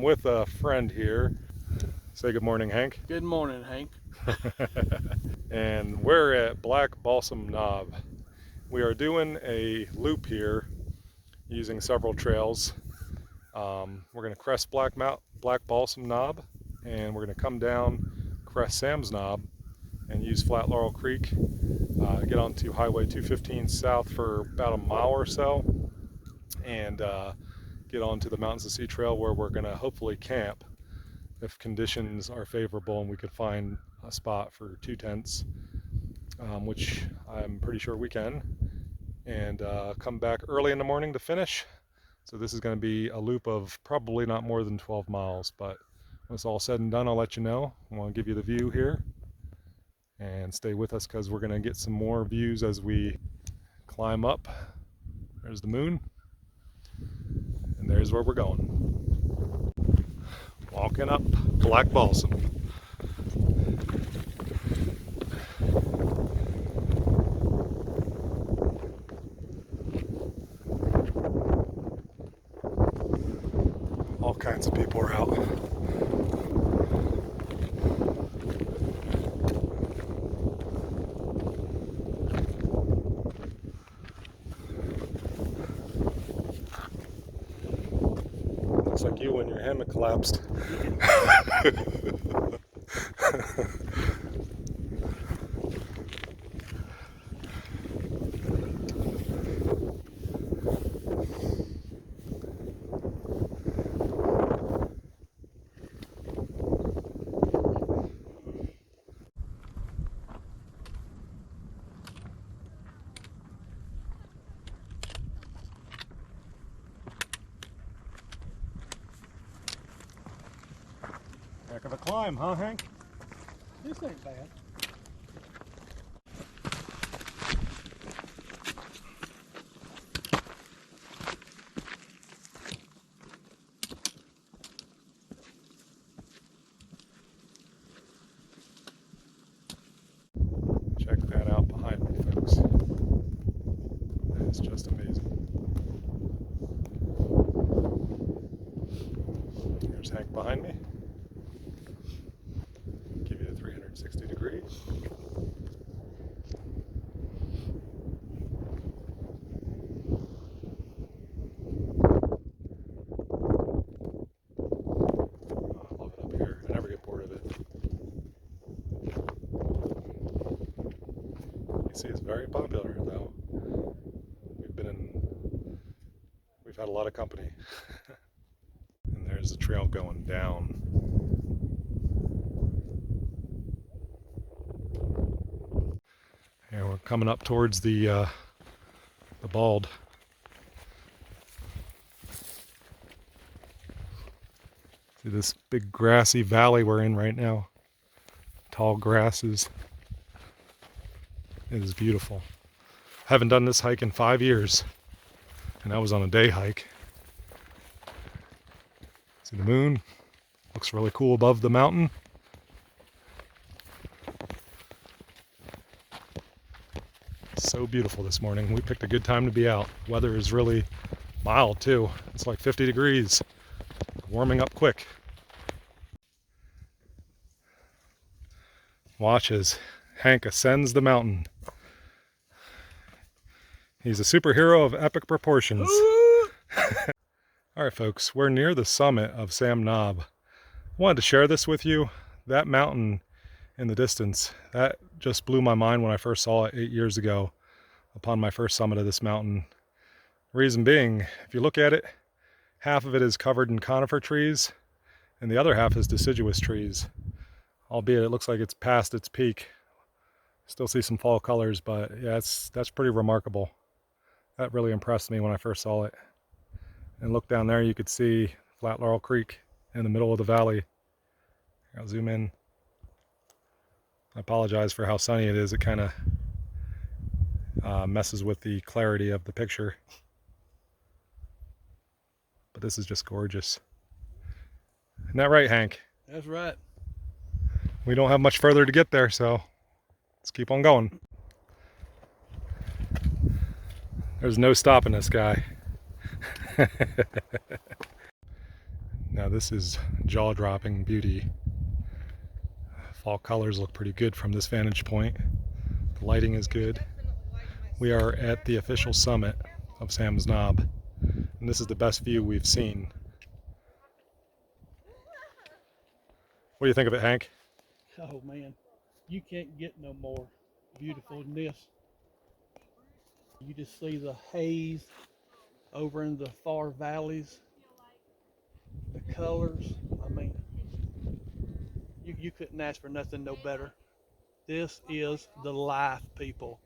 with a friend here. Say good morning, Hank. Good morning, Hank. And we're at Black Balsam Knob. We are doing a loop here using several trails. We're going to crest Black Balsam Knob, and we're going to come down, crest Sam's Knob, and use Flat Laurel Creek, get onto Highway 215 south for about a mile or so, and get onto the Mountains to Sea Trail, where we're going to hopefully camp if conditions are favorable and we could find a spot for 2 tents, which I'm pretty sure we can, and come back early in the morning to finish. So this is going to be a loop of probably not more than 12 miles, but when it's all said and done, I'll let you know. I want to give you the view here, and stay with us because we're going to get some more views as we climb up. There's the moon, and there's where we're going. Walking up Black Balsam. All kinds of people are out. Looks like you when your hammock collapsed. Heck of a climb, huh, Hank? This ain't bad. Check that out behind me, folks. That is just amazing. Here's Hank behind me. Give you a 360 degrees. Oh, I love it up here. I never get bored of it. You see, it's very popular though. We've had a lot of company. And there's the trail going down. And we're coming up towards the Bald. See this big grassy valley we're in right now. Tall grasses. It is beautiful. Haven't done this hike in 5 years, and I was on a day hike. See the moon? Looks really cool above the mountain. So beautiful this morning. We picked a good time to be out. Weather is really mild too. It's like 50 degrees. Warming up quick. Watch as Hank ascends the mountain. He's a superhero of epic proportions. Alright folks, we're near the summit of Sam Knob. I wanted to share this with you. That mountain in the distance, that just blew my mind when I first saw it 8 years ago upon my first summit of this mountain. Reason being, if you look at it, half of it is covered in conifer trees and the other half is deciduous trees. Albeit it looks like it's past its peak. Still see some fall colors, but yeah, that's pretty remarkable. That really impressed me when I first saw it. And look down there, you could see Flat Laurel Creek in the middle of the valley. I'll zoom in. I apologize for how sunny it is. It kind of messes with the clarity of the picture. But this is just gorgeous. Isn't that right, Hank? That's right. We don't have much further to get there, so let's keep on going. There's no stopping this guy. Now this is jaw-dropping beauty. Fall colors look pretty good from this vantage point. The lighting is good. We are at the official summit of Sam's Knob, and this is the best view we've seen. What do you think of it, Hank? Oh man, you can't get no more beautiful than this. You just see the haze over in the far valleys, the colors. I mean, you couldn't ask for nothing no better. This is the life, people.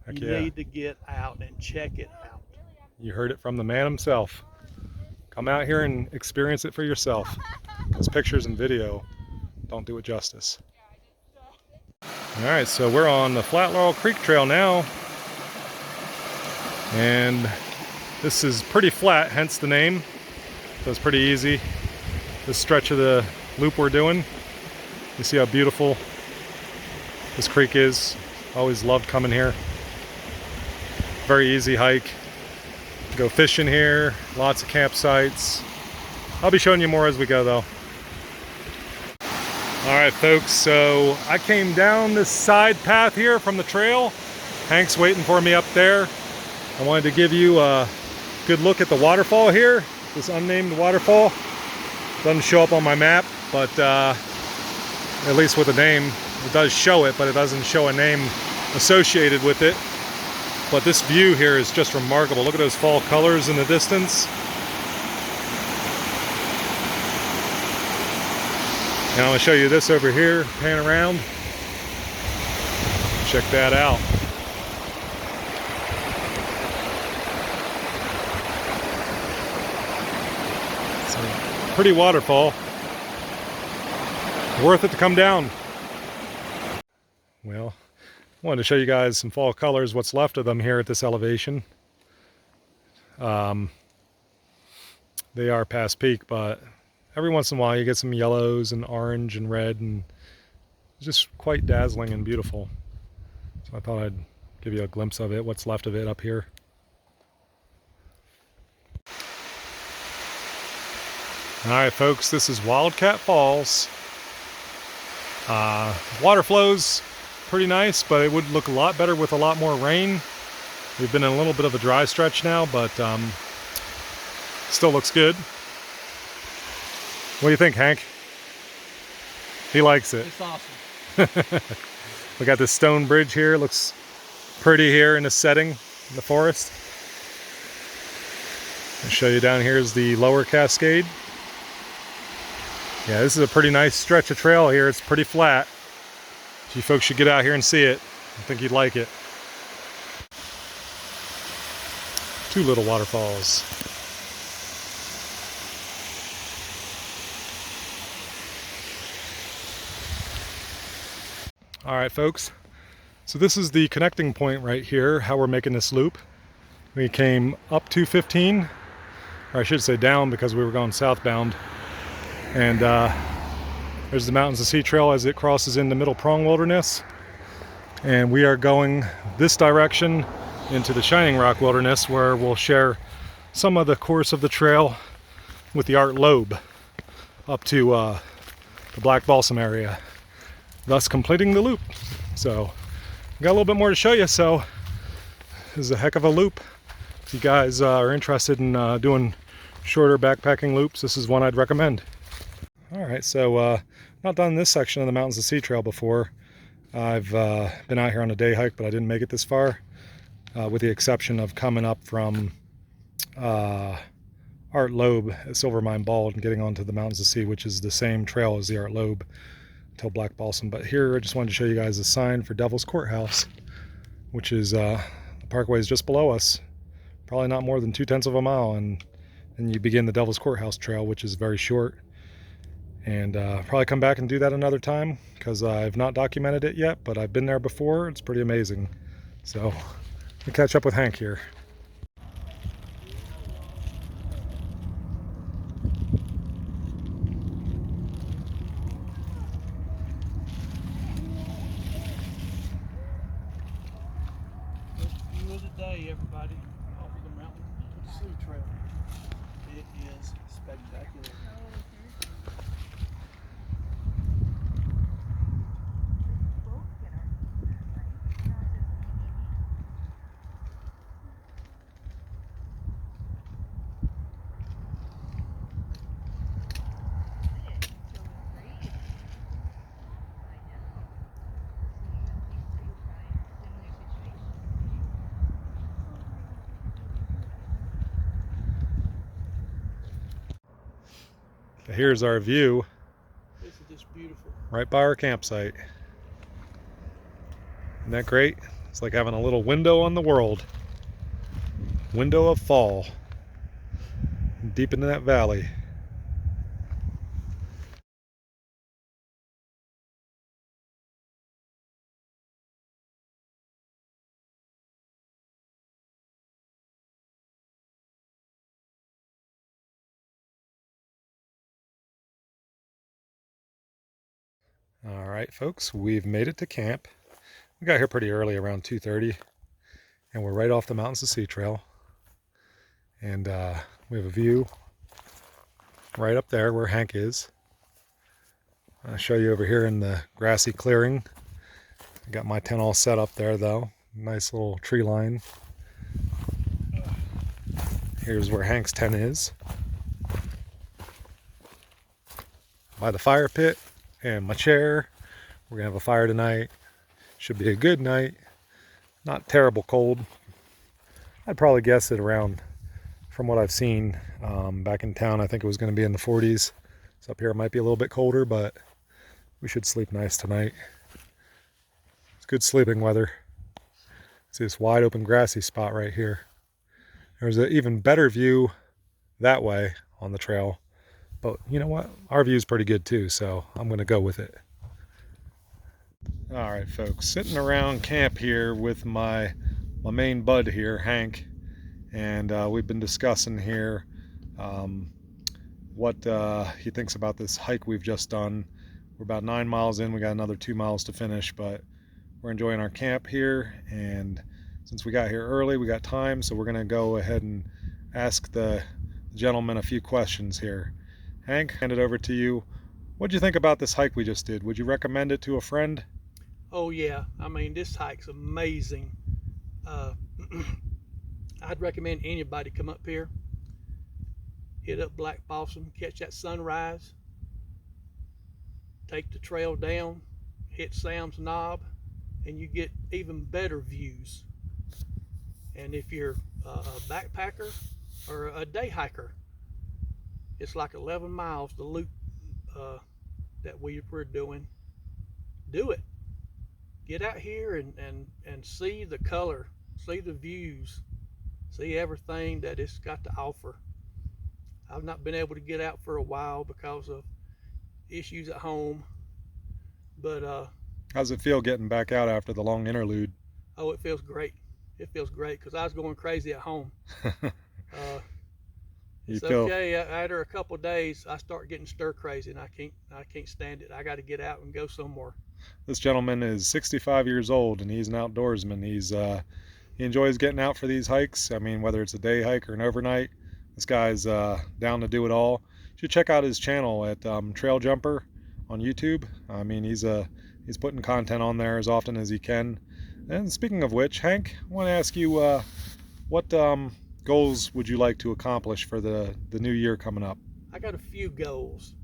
Heck You yeah. need to get out and check it out. You heard it from the man himself. Come out here and experience it for yourself, because pictures and video don't do it justice. Alright, so we're on the Flat Laurel Creek Trail now, and this is pretty flat, hence the name, so it's pretty easy. This stretch of the loop we're doing, you see how beautiful this creek is. Always loved coming here. Very easy hike. Go fishing here, lots of campsites. I'll be showing you more as we go though. Alright folks, so I came down this side path here from the trail. Hank's waiting for me up there. I wanted to give you a good look at the waterfall here, this unnamed waterfall. Doesn't show up on my map, but at least with a name, it does show it, but it doesn't show a name associated with it. But this view here is just remarkable. Look at those fall colors in the distance. And I'm going to show you this over here, pan around. Check that out. It's a pretty waterfall. Worth it to come down. Well, I wanted to show you guys some fall colors, what's left of them here at this elevation. They are past peak, but every once in a while you get some yellows and orange and red, and it's just quite dazzling and beautiful. So I thought I'd give you a glimpse of it, what's left of it up here. Alright folks, this is Wildcat Falls. Water flows pretty nice, but it would look a lot better with a lot more rain. We've been in a little bit of a dry stretch now, but still looks good. What do you think, Hank? He likes it. It's awesome. We got this stone bridge here. Looks pretty here in the setting in the forest. I'll show you down here is the lower cascade. Yeah, this is a pretty nice stretch of trail here. It's pretty flat. You folks should get out here and see it. I think you'd like it. Two little waterfalls. Alright folks, so this is the connecting point right here, how we're making this loop. We came up 215, or I should say down because we were going southbound. And there's the Mountains to Sea Trail as it crosses into Middle Prong Wilderness. And we are going this direction into the Shining Rock Wilderness, where we'll share some of the course of the trail with the Art Lobe up to the Black Balsam area, thus completing the loop. So got a little bit more to show you, so this is a heck of a loop. If you guys are interested in doing shorter backpacking loops, this is one I'd recommend. Alright, so not done this section of the Mountains to Sea Trail before. I've been out here on a day hike, but I didn't make it this far, with the exception of coming up from Art Lobe at Silvermine Bald and getting onto the Mountains to Sea, which is the same trail as the Art Lobe till Black Balsam. But here I just wanted to show you guys a sign for Devil's Courthouse, which is the parkway is just below us, probably not more than 2/10 of a mile, and you begin the Devil's Courthouse Trail, which is very short. And probably come back and do that another time, because I've not documented it yet, but I've been there before. It's pretty amazing. So we'll catch up with Hank here. First view of the day, everybody, off the Mountains to Sea Trail. It is spectacular. Here's our view This is just beautiful. right by our campsite. Isn't that great? It's like having a little window on the world. Window of fall. Deep into that valley. All right, folks, we've made it to camp. We got here pretty early, around 2:30, and we're right off the Mountains to Sea Trail. And we have a view right up there where Hank is. I'll show you over here in the grassy clearing. I got my tent all set up there, though. Nice little tree line. Here's where Hank's tent is. By the fire pit and my chair. We're gonna have a fire tonight. Should be a good night. Not terrible cold. I'd probably guess it around, from what I've seen back in town, I think it was going to be in the 40s. So up here it might be a little bit colder, but we should sleep nice tonight. It's good sleeping weather. See this wide open grassy spot right here. There's an even better view that way on the trail. But you know what? Our view is pretty good too, so I'm going to go with it. All right, folks, sitting around camp here with my main bud here, Hank, and we've been discussing here what he thinks about this hike we've just done. We're about 9 miles in. We got another 2 miles to finish, but we're enjoying our camp here, and since we got here early, we got time, so we're going to go ahead and ask the gentleman a few questions here. Hank, hand it over to you. What did you think about this hike we just did? Would you recommend it to a friend? Oh yeah, I mean this hike's amazing. I'd recommend anybody come up here, hit up Black Balsam, catch that sunrise, take the trail down, hit Sam's Knob, and you get even better views. And if you're a backpacker or a day hiker, it's like 11 miles the loop that we're doing. Do it. Get out here and see the color, see the views, see everything that it's got to offer. I've not been able to get out for a while because of issues at home, but how's it feel getting back out after the long interlude? Oh, it feels great. It feels great because I was going crazy at home. It's okay. After a couple of days, I start getting stir crazy, and I can't stand it. I got to get out and go somewhere. This gentleman is 65 years old, and he's an outdoorsman. He enjoys getting out for these hikes. I mean, whether it's a day hike or an overnight, this guy's down to do it all. You should check out his channel at Trail Jumper on YouTube. I mean, he's putting content on there as often as he can. And speaking of which, Hank, I want to ask you what goals would you like to accomplish for the new year coming up? I got a few goals.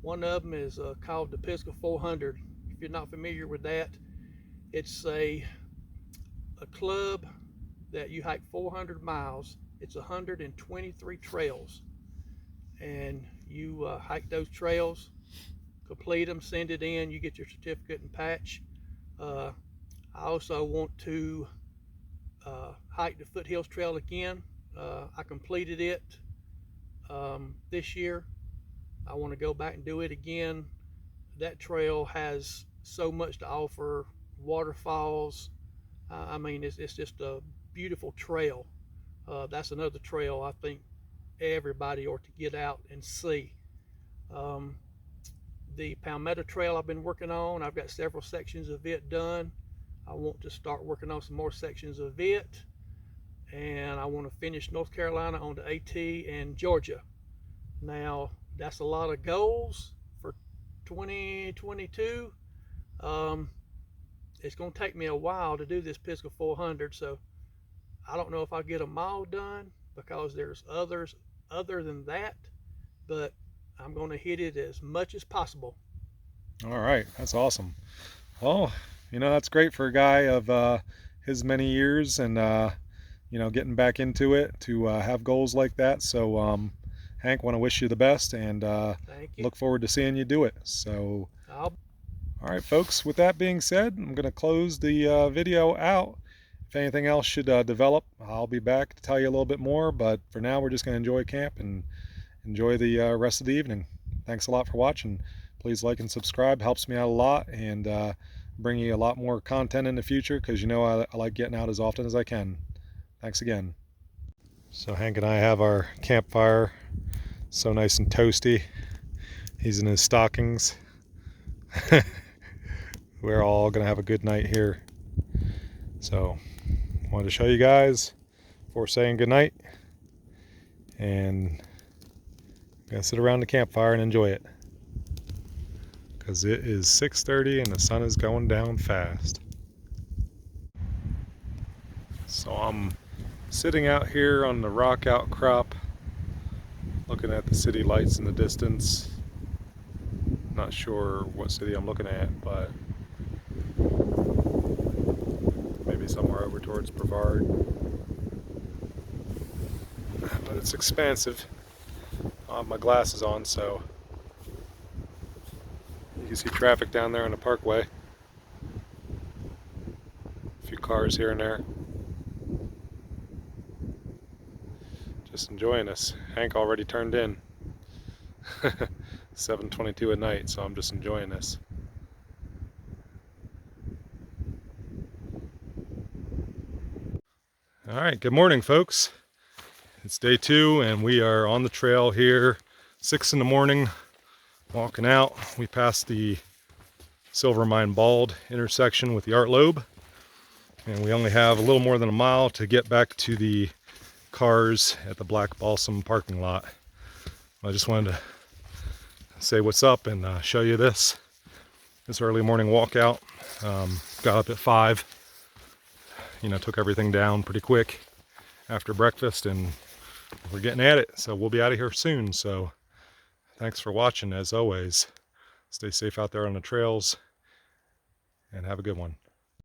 One of them is called the Pisgah 400. If you're not familiar with that, it's a club that you hike 400 miles. It's 123 trails, and you hike those trails, complete them, send it in, you get your certificate and patch. I also want to hike the Foothills Trail again. I completed it this year. I want to go back and do it again. That trail has so much to offer, waterfalls. I mean, it's just a beautiful trail. That's another trail I think everybody ought to get out and see. The Palmetto Trail I've been working on, I've got several sections of it done. I want to start working on some more sections of it. and I want to finish North Carolina on the AT and Georgia. Now, that's a lot of goals for 2022. It's going to take me a while to do this Pisgah 400, so I don't know if I'll get them all done because there's others other than that, but I'm going to hit it as much as possible. All right, that's awesome. Well, that's great for a guy of his many years and getting back into it to have goals like that. So Hank, want to wish you the best and Thank you. look forward to seeing you do it. So I'll all right, folks, with that being said, I'm going to close the video out. If anything else should develop, I'll be back to tell you a little bit more, but for now we're just going to enjoy camp and enjoy the rest of the evening. Thanks a lot for watching. Please like and subscribe, helps me out a lot, and bring you a lot more content in the future because I like getting out as often as I can. Thanks again. So Hank and I have our campfire, so nice and toasty. He's in his stockings. We're all gonna have a good night here. So wanted to show you guys before saying good night, and I'm gonna sit around the campfire and enjoy it because it is 6:30 and the sun is going down fast. So I'm sitting out here on the rock outcrop looking at the city lights in the distance. Not sure what city I'm looking at, but maybe somewhere over towards Brevard. But it's expansive. I have my glasses on, so you can see traffic down there on the parkway. A few cars here and there. Just enjoying this. Hank already turned in. 7:22 at night, so I'm just enjoying this. All right, good morning, folks. It's day 2 and we are on the trail here, 6 in the morning, walking out. We passed the Silvermine Bald intersection with the Art Lobe, and we only have a little more than a mile to get back to the cars at the Black Balsam parking lot. I just wanted to say what's up and show you this early morning walkout. Got up at 5, took everything down pretty quick after breakfast, and we're getting at it. So we'll be out of here soon. So thanks for watching. As always, stay safe out there on the trails and have a good one.